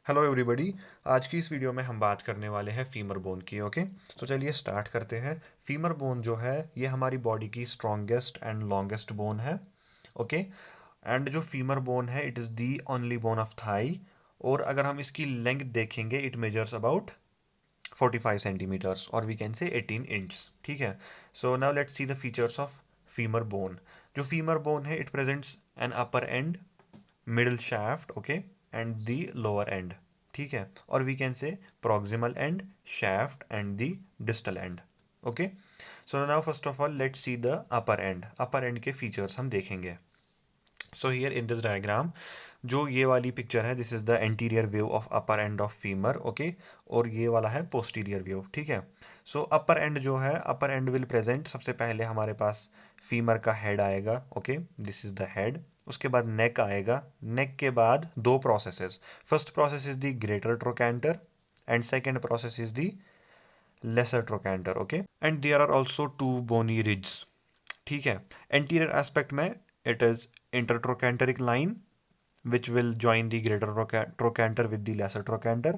Hello everybody. आज की इस वीडियो में हम बात करने वाले हैं फीमर बोन की। ओके, तो चलिए स्टार्ट करते हैं। फीमर बोन जो है ये हमारी बॉडी की स्ट्रॉन्गेस्ट एंड लॉन्गेस्ट बोन है। ओके, एंड जो फीमर बोन है it is the only bone of thigh. और अगर हम इसकी लेंथ देखेंगे इट मेजर्स अबाउट 45 सेंटीमीटर्स और वी कैन से 18 इंच। ठीक है, so now let's see the features of femur bone. जो फीमर बोन है it presents an upper and, middle shaft, okay, and the lower and. ठीक है, और वी कैन से proximal and, shaft and the distal end. Okay, so now first of all let's see the upper and. Upper and के features हम देखेंगे। So here in this diagram जो ये वाली पिक्चर है this is the anterior view of upper end of femur. Okay, और ये वाला है पोस्टीरियर व्यू। ठीक है, सो अपर एंड जो है अपर एंड विल प्रेजेंट, सबसे पहले हमारे पास फीमर का हेड आएगा। Okay, this is the head. उसके बाद नेक आएगा। नेक के बाद दो processes, first process is the greater trochanter and second process is the lesser trochanter. Okay, and there are also two bony ridges. ठीक है, एंटीरियर एस्पेक्ट में it is intertrochanteric line which will join the greater trochanter with the lesser trochanter,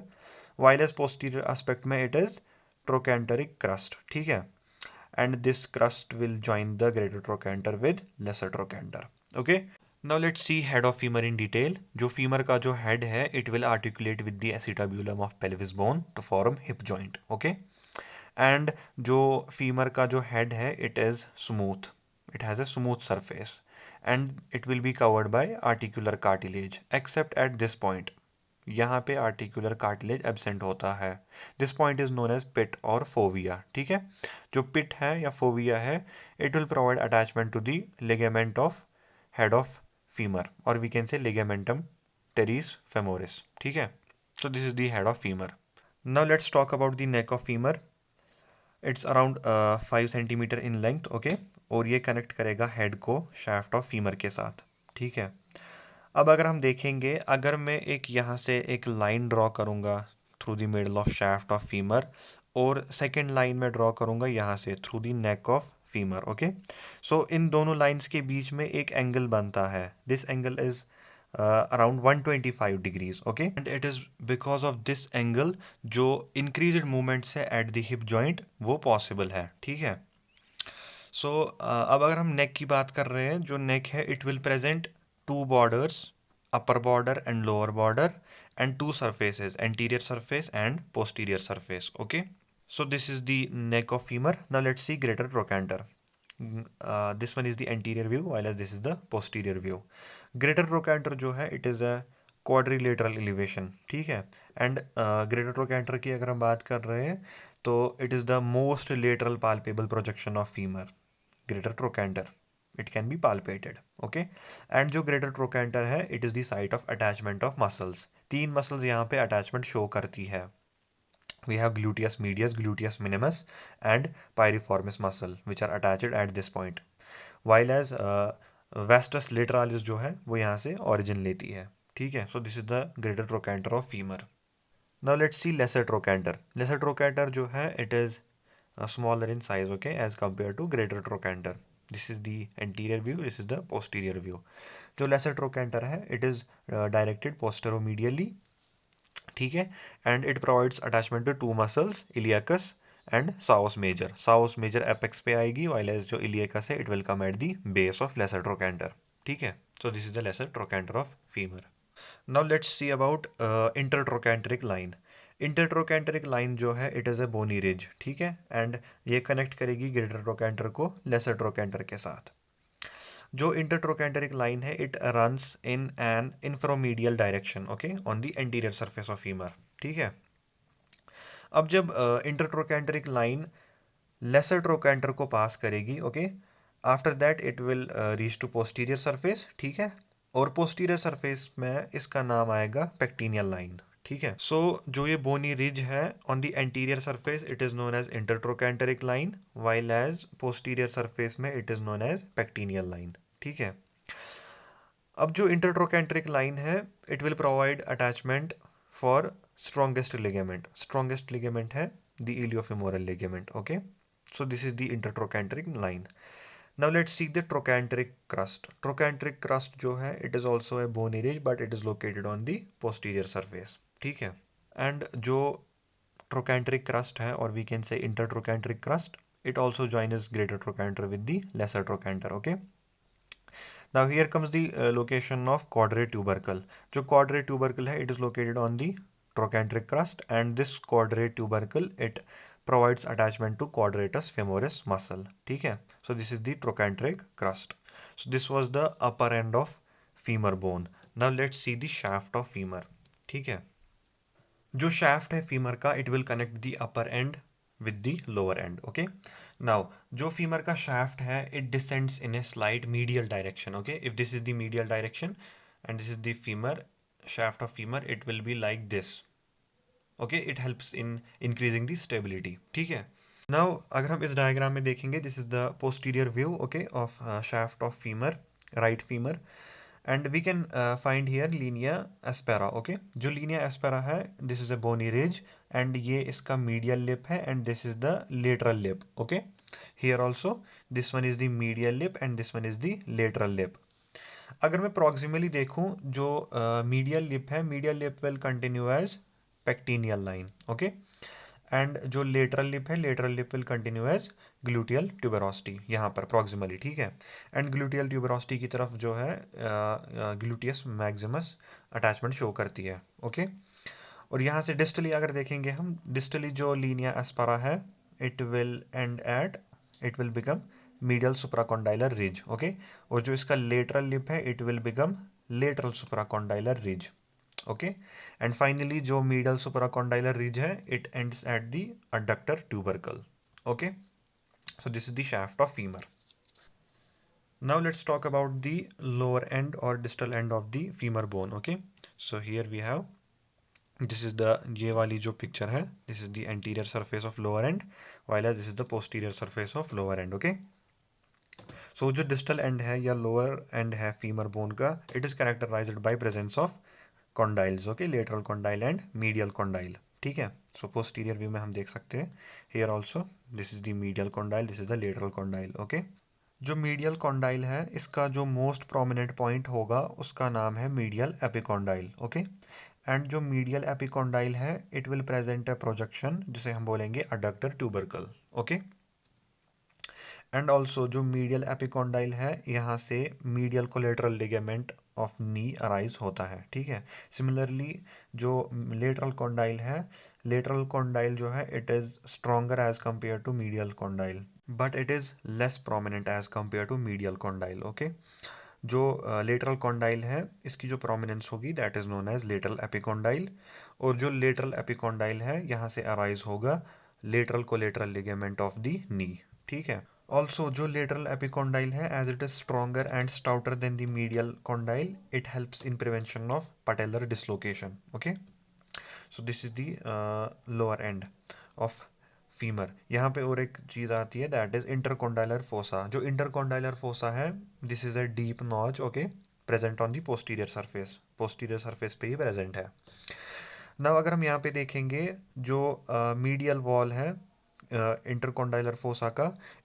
while as posterior aspect में it is trochanteric crust. ठीक है, and this crust will join the greater trochanter with lesser trochanter. Okay, now let's see head of femur in detail. जो femur का जो head है it will articulate with the acetabulum of pelvis bone to form hip joint. Okay, and जो femur का जो head है it is smooth, it has a smooth surface and it will be covered by articular cartilage except at this point. यहाँ पे articular cartilage absent होता है। This point is known as pit और fovea. ठीक है, जो पिट है या फोविया है it will provide attachment to the ligament of head of femur और we can say ligamentum teres femoris. ठीक है, so this is the head of femur. Now let's talk about the neck of femur. It's around 5 centimetre in length. Okay, और ये connect करेगा head को shaft of femur के साथ। ठीक है, अब अगर हम देखेंगे, अगर मैं एक यहाँ से एक लाइन ड्रॉ करूँगा through the middle of shaft of femur और सेकेंड लाइन में ड्रॉ करूँगा यहाँ से through the neck of femur. Okay, so इन दोनों लाइंस के बीच में एक एंगल बनता है। This angle is around 125 degrees. Okay, and it is because of this angle जो इंक्रीज मूवमेंट से एट द हिप जॉइंट वो पॉसिबल है। ठीक है, सो अब अगर हम नेक की बात कर रहे हैं, जो नेक है it will present two borders, upper border and lower border, and two surfaces, anterior surface and posterior surface. Okay, so this is the neck of femur. Now let's see greater trochanter. This one is the anterior view while as this is the posterior view. Greater trochanter जो है it is a quadrilateral elevation. ठीक है, and greater trochanter की अगर हम बात कर रहे हैं तो it is the most lateral palpable projection of femur. Greater trochanter, it can be palpated. Okay, and जो greater trochanter है it is the site of attachment of muscles. तीन muscles यहाँ पे attachment show करती है। We have gluteus medius, gluteus minimus and piriformis muscle which are attached at this point, while as vastus lateralis जो है वो यहाँ से origin लेती है। ठीक है, so this is the greater trochanter of femur. Now let's see lesser trochanter. Lesser trochanter जो है it is smaller in size, okay, as compared to greater trochanter. This is the anterior view, this is the posterior view. जो lesser trochanter है it is directed posteromedially. ठीक है, and it provides attachment to two muscles, iliacus and psoas major. Psoas major apex पे आएगी while as जो iliacus है it will come at the base of lesser trochanter. ठीक है, so this is the lesser trochanter of femur. Now let's see about intertrochanteric line. Intertrochanteric line जो है it is a bony ridge. ठीक है, and ये connect करेगी greater trochanter को lesser trochanter के साथ। जो इंटरट्रोकैंटरिक लाइन है it runs in an inferomedial direction, okay, on the anterior surface of femur. ठीक है, अब जब इंटरट्रोकैंटरिक लाइन लेसर ट्रोकैंटर को पास करेगी, okay, after that it will reach to posterior surface. ठीक है, और पोस्टीरियर सरफेस में इसका नाम आएगा पेक्टिनियल लाइन। ठीक है, सो जो ये बोनी रिज है on the anterior surface it is known as intertrochanteric line while as posterior surface में it is known as pectineal line. ठीक है, अब जो इंटरट्रोकैंटरिक लाइन है it will provide attachment for strongest ligament. Strongest ligament है the iliofemoral ligament. Okay, so this is the intertrochanteric line. Now let's see the trochanteric crust. Trochanteric crust जो है it is also a bony ridge but it is located on the posterior surface. ठीक है। And जो trochanteric crust है, or we can say intertrochanteric crust, it also joins greater trochanter with the lesser trochanter. Okay, now here comes the location of quadrate tubercle. जो quadrate tubercle है, it is located on the trochanteric crust, and this quadrate tubercle, it provides attachment to quadratus femoris muscle. ठीक है, so this is the trochanteric crust. So this was the upper end of femur bone. Now let's see the shaft of femur. ठीक है, जो shaft है femur का, it will connect the upper end with the lower end. Okay, now जो femur का shaft है, it descends in a slight medial direction. Okay, if this is the medial direction and this is the femur, shaft of femur, it will be like this. Okay, it helps in increasing the stability. ठीक है, now अगर हम इस diagram में देखेंगे, this is the posterior view, okay, of shaft of femur, right femur. And we can find here linea aspera. Okay, जो linea aspera है, this is a bony ridge, and ये इसका medial lip है, and this is the lateral lip. Okay, here also this one is the medial lip and this one is the lateral lip. अगर मैं proximally देखूं, जो medial lip है, medial lip will continue as pectineal line. Okay, and जो lateral lip है, lateral lip will continue as gluteal tuberosity, यहाँ पर proximally. ठीक है, एंड ग्लूटियल ट्यूबरोसिटी की तरफ जो है ग्लूटियस मैक्सिमस अटैचमेंट शो करती है. ओके, और यहाँ से डिस्टली अगर देखेंगे हम, डिस्टली जो लीनिया एस्परा है, it will end at, it will become medial supracondylar ridge. Okay, और जो इसका लेटरल लिप है, it will become lateral supracondylar ridge. Okay, and finally जो मीडियल सुपराकॉन्डाइलर रिज है, it ends at the adductor tubercle. Okay, so this is the shaft of femur. Now let's talk about the lower end or distal end of the femur bone. Okay, so here we have, this is the, ये वाली जो picture है, this is the anterior surface of lower end, while this is the posterior surface of lower end. Okay, so जो distal end है या lower end है femur bone का, it is characterized by presence of condyles. Okay, lateral condyle and medial condyle. ठीक है, so posterior view में हम देख सकते हैं, here also this is the medial condyle, this is the lateral condyle. Okay, जो medial condyle है, इसका जो most prominent point होगा, उसका नाम है medial epicondyle. Okay, and जो medial epicondyle है, it will present a projection, जिसे हम बोलेंगे adductor tubercle. Okay, and also जो मीडियल एपिकॉन्डाइल है, यहाँ से medial collateral ligament of knee arise होता है. ठीक है, सिमिलरली जो लेटरल कॉन्डाइल है, लेटरल कॉन्डाइल जो है, it is stronger as compare to medial condyle, but it is less prominent as compare to medial condyle. Okay, जो लेटरल कॉन्डाइल है, इसकी जो प्रोमिनेंस होगी, that is known as lateral epicondyle, और जो लेटरल एपिकॉन्डाइल है, यहाँ से अराइज होगा lateral collateral ligament of the knee. ठीक है, also जो lateral epicondyle है, as it is stronger and stouter than the medial condyle, it helps in prevention of patellar dislocation. Okay, so this is the lower end of femur. यहाँ पे और एक चीज आती है, that is intercondylar fossa. जो intercondylar fossa है, this is a deep notch. Okay, present on the posterior surface, posterior surface पे ही present है. now अगर हम यहाँ पे देखेंगे, जो medial wall है intercondylar fossa का,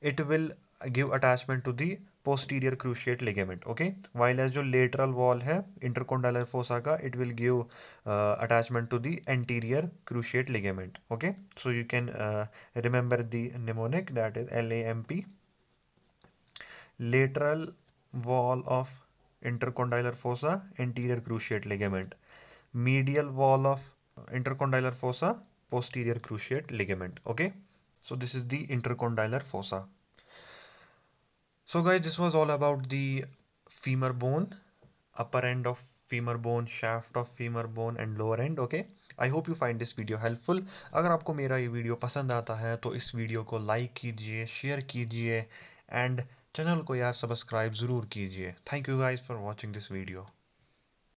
it will give attachment to the posterior cruciate ligament. Okay, while as जो lateral wall है intercondylar fossa का, it will give attachment to the anterior cruciate ligament. Okay, so you can remember the mnemonic, that is LAMP, lateral wall of intercondylar fossa, anterior cruciate ligament, medial wall of intercondylar fossa, posterior cruciate ligament. Okay, so this is the intercondylar fossa. So guys, this was all about the femur bone, upper end of femur bone, shaft of femur bone and lower end. Okay, I hope you find this video helpful. अगर आपको मेरा ये video पसंद आता है, तो इस video को लाइक कीजिए, शेयर कीजिए, एंड चैनल को यार सब्सक्राइब ज़रूर कीजिए. Thank you guys for watching this video.